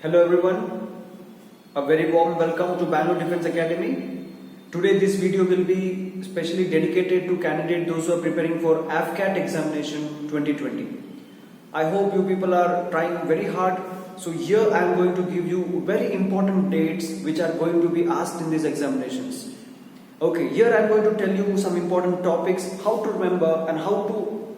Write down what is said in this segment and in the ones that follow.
Hello everyone, a very warm welcome to Bengal Defense Academy. Today this video will be specially dedicated to candidates those who are preparing for AFCAT examination 2020. I hope you people are trying very hard. So here I am going to give you very important dates which are going to be asked in these examinations. Okay, here I am going to tell you some important topics, how to remember and how to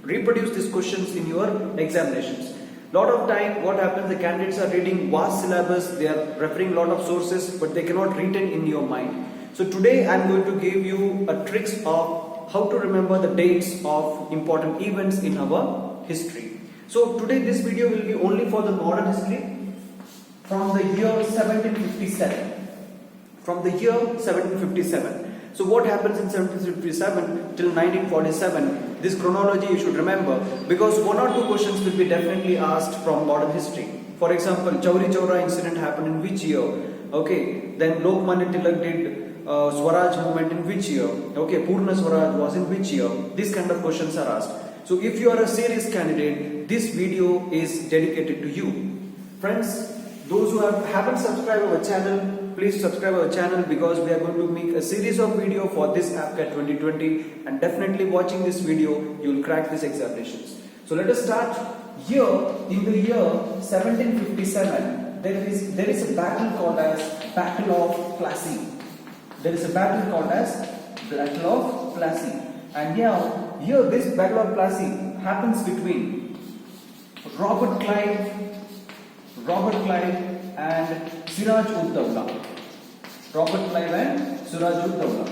reproduce these questions in your examinations. Lot of time what happens, the candidates are reading vast syllabus, they are referring lot of sources, but they cannot retain in your mind. So today I am going to give you a tricks of how to remember the dates of important events in our history. So today this video will be only for the modern history from the year 1757. From the year 1757. So what happens in 1757 till 1947, this chronology you should remember, because one or two questions will be definitely asked from modern history. For example, Chauri Chaura incident happened in which year? Okay, then Lokmanya Tilak did Swaraj movement in which year? Okay, Purna Swaraj was in which year? These kind of questions are asked. So if you are a serious candidate, this video is dedicated to you. Friends, those who haven't subscribed our channel, please subscribe our channel because we are going to make a series of video for this AFCAT 2020, and definitely watching this video you will crack these examinations. So let us start. Here in the year 1757 there is a battle called as Battle of Plassey. There is a battle called as Battle of Plassey, and here this Battle of Plassey happens between Robert Clive and Siraj-ud-Dawla. Robert Clive and Siraj-ud-Dawla.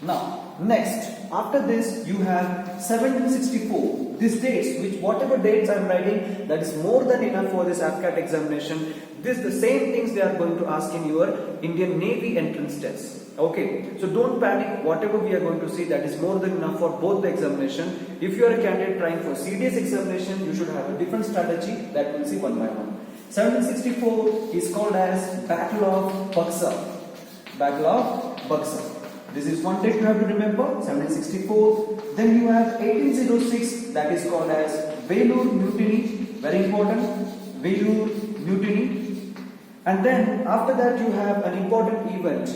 Now, next, after this you have 1764. These dates, which whatever dates I am writing, that is more than enough for this AFCAT examination. This the same things they are going to ask in your Indian Navy entrance tests. Okay, so don't panic. Whatever we are going to see, that is more than enough for both the examination. If you are a candidate trying for CDS examination, you should have a different strategy that we'll see one by one. 1764 is called as Battle of Buxar. Battle of Buxar. This is one date you have to remember, 1764. Then you have 1806, that is called as Vellore Mutiny. Very important, Vellore Mutiny. And then after that you have an important event.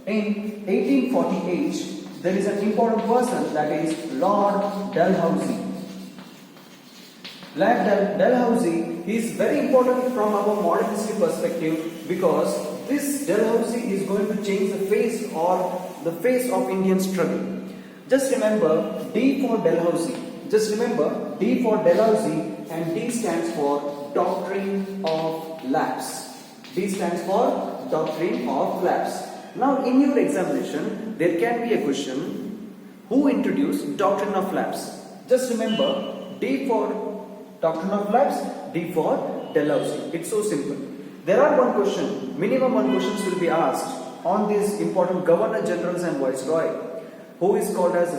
In 1848, there is an important person, that is Lord Dalhousie. Lord Dalhousie is very important from our modern history perspective, because this Dalhousie is going to change the face of Indian struggle. Just remember D for Dalhousie. Just remember D for Dalhousie, and D stands for Doctrine of Lapse. D stands for Doctrine of Lapse. Now in your examination, there can be a question, who introduced Doctrine of Lapse? Just remember D for Doctrine of Lapse, D for Dalhousie. It's so simple. There are one question, minimum one questions will be asked on these important Governor Generals and Viceroy, who is called as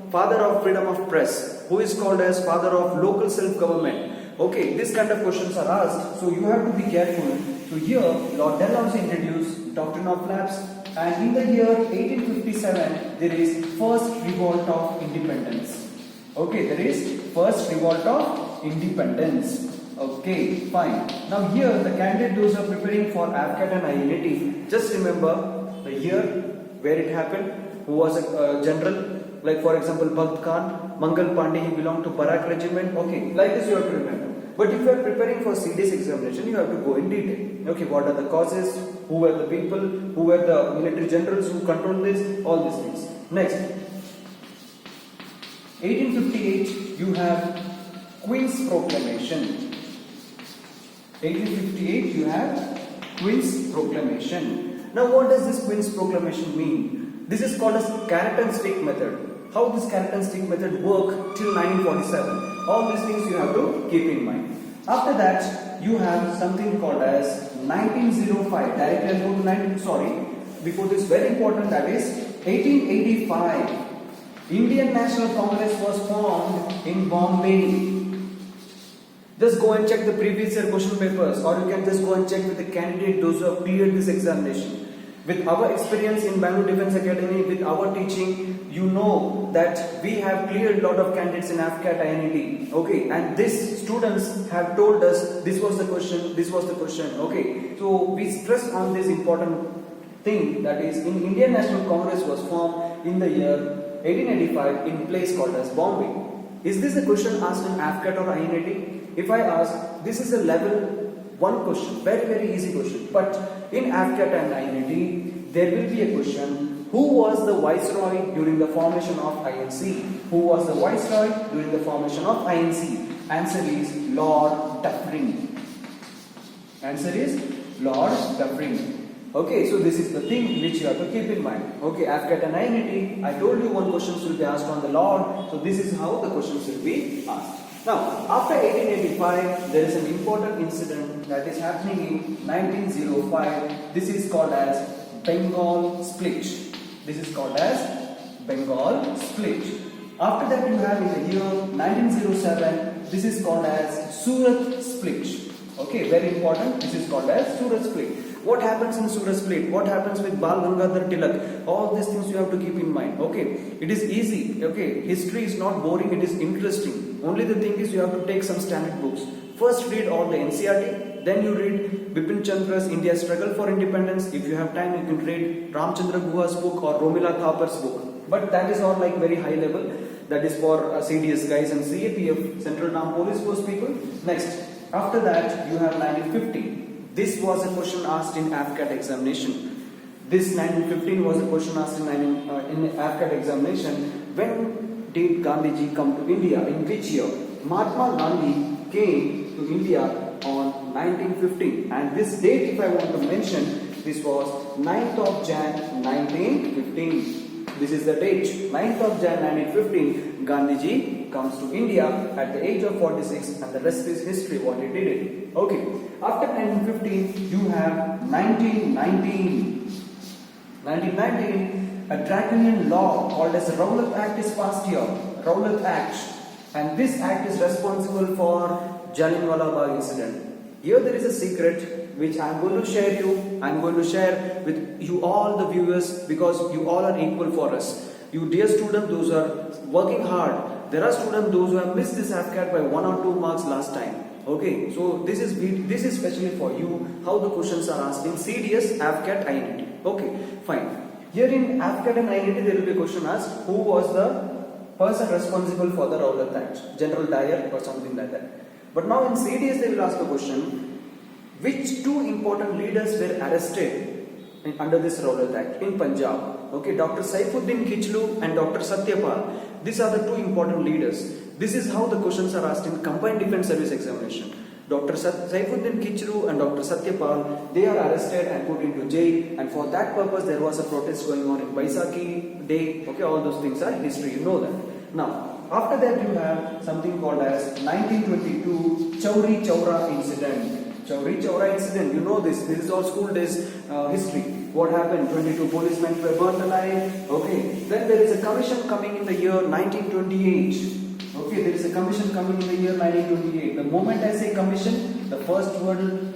father of freedom of press, who is called as father of local self-government. Okay, this kind of questions are asked, so you have to be careful. So here, Lord Dalhousie introduced Doctrine of Lapse, and in the year 1857, there is First Revolt of Independence. Okay, there is First Revolt of Independence. Okay, fine. Now here, the candidate those who are preparing for AFCAT and INET, just remember the year where it happened, who was a general, like for example Bhagat Khan, Mangal Pandey, he belonged to Barak regiment. Okay, like this you have to remember. But if you are preparing for CDS examination, you have to go in detail. Okay, what are the causes, who were the people, who were the military generals who controlled this, all these things. Next, 1858, you have Queen's Proclamation. 1858, you have Queen's Proclamation. Now what does this Queen's Proclamation mean? This is called as carrot and stick method. How this carrot and stick method work till 1947. All these things you have to keep in mind. After that, you have something called as 1905. Directly I'll go to before this very important, that is 1885. Indian National Congress was formed in Bombay. Just go and check the previous year question papers, or you can just go and check with the candidate those who have cleared this examination. With our experience in Bengal Defense Academy, with our teaching, you know that we have cleared a lot of candidates in AFCAT INET. Okay, and these students have told us this was the question, this was the question. Okay, so we stress on this important thing, that is, in Indian National Congress was formed in the year 1885 in place called as Bombay. Is this a question asked in AFCAT or INET? If I ask, this is a level 1 question, very easy question. But in AFCAT and INET, there will be a question: who was the viceroy during the formation of INC? Who was the viceroy during the formation of INC? Answer is Lord Doctrine. Answer is Lord Doctrine. Okay, so this is the thing which you have to keep in mind. Okay, AFCAT and INET, I told you one question will be asked on the Lord. So this is how the questions will be asked. Now, after 1885, there is an important incident that is happening in 1905. This is called as Bengal Split. This is called as Bengal Split. After that, you have in the year 1907, this is called as Surat Split. Okay, very important. This is called as Surat Split. What happens in Surat Split? What happens with Bal Gangadhar Tilak? All these things you have to keep in mind. Okay, it is easy. Okay, history is not boring, it is interesting. Only the thing is you have to take some standard books. First read all the NCERT, then you read Bipin Chandra's India's Struggle for Independence. If you have time, you can read Ramchandra Guha's book or Romila Thapar's book. But that is all like very high level. That is for CDS guys and CAPF, Central Armed Police Force people. Next, after that you have 1950. This was a question asked in AFCAT examination. This 1915 was a question asked in AFCAT examination. When did Gandhiji come to India? In which year? Mahatma Gandhi came to India on 1915. And this date, if I want to mention, this was 9th of Jan 1915. This is the date. 9th of Jan 1915, Gandhiji comes to India at the age of 46, and the rest is history what he did it. Okay. After 1915, you have 1919. 1919, a draconian law called as the Revolt Act is passed here. Revolt Act. And this act is responsible for Jallianwala Bagh incident. Here there is a secret which I am going to share you. I am going to share with you all the viewers, because you all are equal for us. You dear students, those who are working hard. There are students those who have missed this AFCAT by 1 or 2 marks last time. Okay, so this is especially for you, how the questions are asked in CDS, AFCAT, INET. Okay, fine. Here in AFCAT and INET, there will be a question asked: who was the person responsible for the Rowlatt Act? General Dyer or something like that. But now in CDS, they will ask a question: which 2 important leaders were arrested under this Rowlatt Act in Punjab? Okay, Dr. Saifuddin Kichlu and Dr. Satyapal. These are the 2 important leaders. This is how the questions are asked in Combined Defence Service examination. Dr. Saifuddin Kichlu and Dr. Satyapal, they are arrested and put into jail, and for that purpose there was a protest going on in Baisakhi Day. Okay, all those things are history, you know that. Now, after that you have something called as 1922 Chauri Chaura incident. Chauri Chaura incident, you know this is all school days history. What happened? 22 policemen were burnt alive. Okay, then there is a commission coming in the year 1928. Okay, there is a commission coming in the year 1928. The moment I say commission, the first word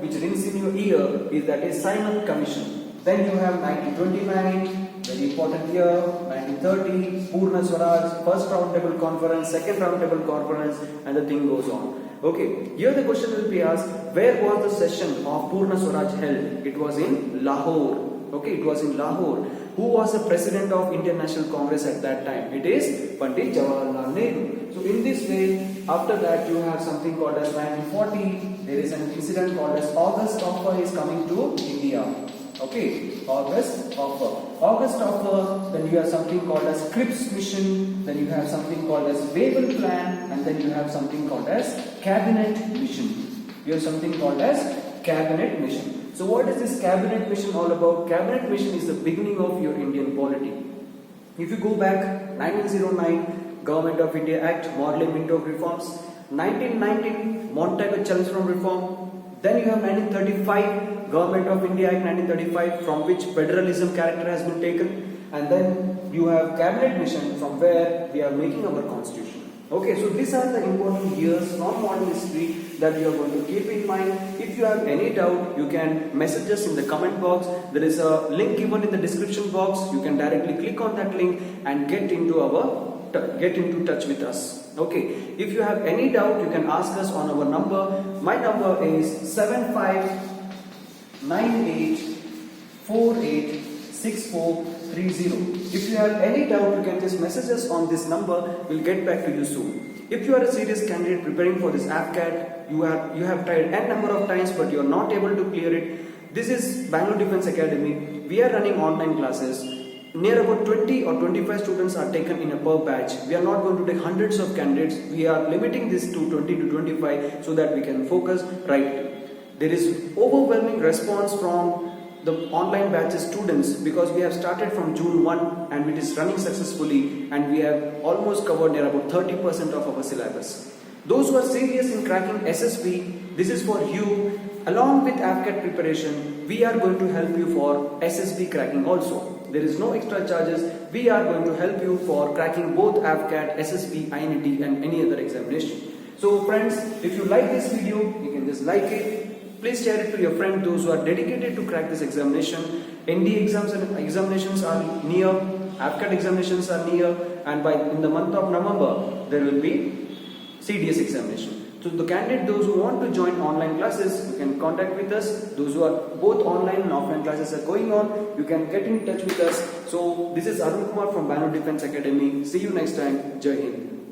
which rings in your ear is that is Simon Commission. Then you have 1929, very important year, 1930, Purna Swaraj, first round table conference, second round table conference, and the thing goes on. Okay, here the question will be asked: where was the session of Purna Swaraj held? It was in Lahore. Okay, it was in Lahore. Who was the president of Indian National Congress at that time? It is Pandit Jawaharlal Nehru. So in this way, after that you have something called as 1940. There is an incident called as August Offer is coming to India. Okay, August Offer. Then you have something called as Cripps Mission. Then you have something called as Wavell Plan, and then you have something called as Cabinet Mission. You have something called as Cabinet Mission. So what is this Cabinet Mission all about? Cabinet Mission is the beginning of your Indian polity. If you go back, 1909, Government of India Act, Morley-Minto reforms. 1919, Montagu Challenge from Reform. Then you have 1935, Government of India Act 1935, from which federalism character has been taken. And then you have Cabinet Mission, from where we are making our constitution. Okay, so these are the important years from modern history that you are going to keep in mind. If you have any doubt, you can message us in the comment box. There is a link given in the description box. You can directly click on that link and get into touch with us. Okay, if you have any doubt, you can ask us on our number. My number is 7598486430. If you have any doubt, you can just message us on this number. We'll get back to you soon. If you are a serious candidate preparing for this AFCAT, you have tried n number of times but you are not able to clear it. This is Bangalore Defense Academy. We are running online classes. Near about 20 or 25 students are taken in a per batch. We are not going to take hundreds of candidates. We are limiting this to 20 to 25 so that we can focus rightly. There is overwhelming response from the online batches students because we have started from June 1 and it is running successfully and we have almost covered near about 30% of our syllabus. Those who are serious in cracking SSB, this is for you. Along with AFCAT preparation, we are going to help you for SSB cracking also. There is no extra charges. We are going to help you for cracking both AFCAT, SSB, INET and any other examination. So friends, if you like this video, you can just like it. Please share it to your friends, those who are dedicated to crack this examination. ND examinations are near, AFCAT examinations are near, and in the month of November, there will be CDS examination. So the candidate, those who want to join online classes, you can contact with us. Those who are both online and offline classes are going on, you can get in touch with us. So this is Arun Kumar from Bangalore Defense Academy. See you next time. Jai Hind.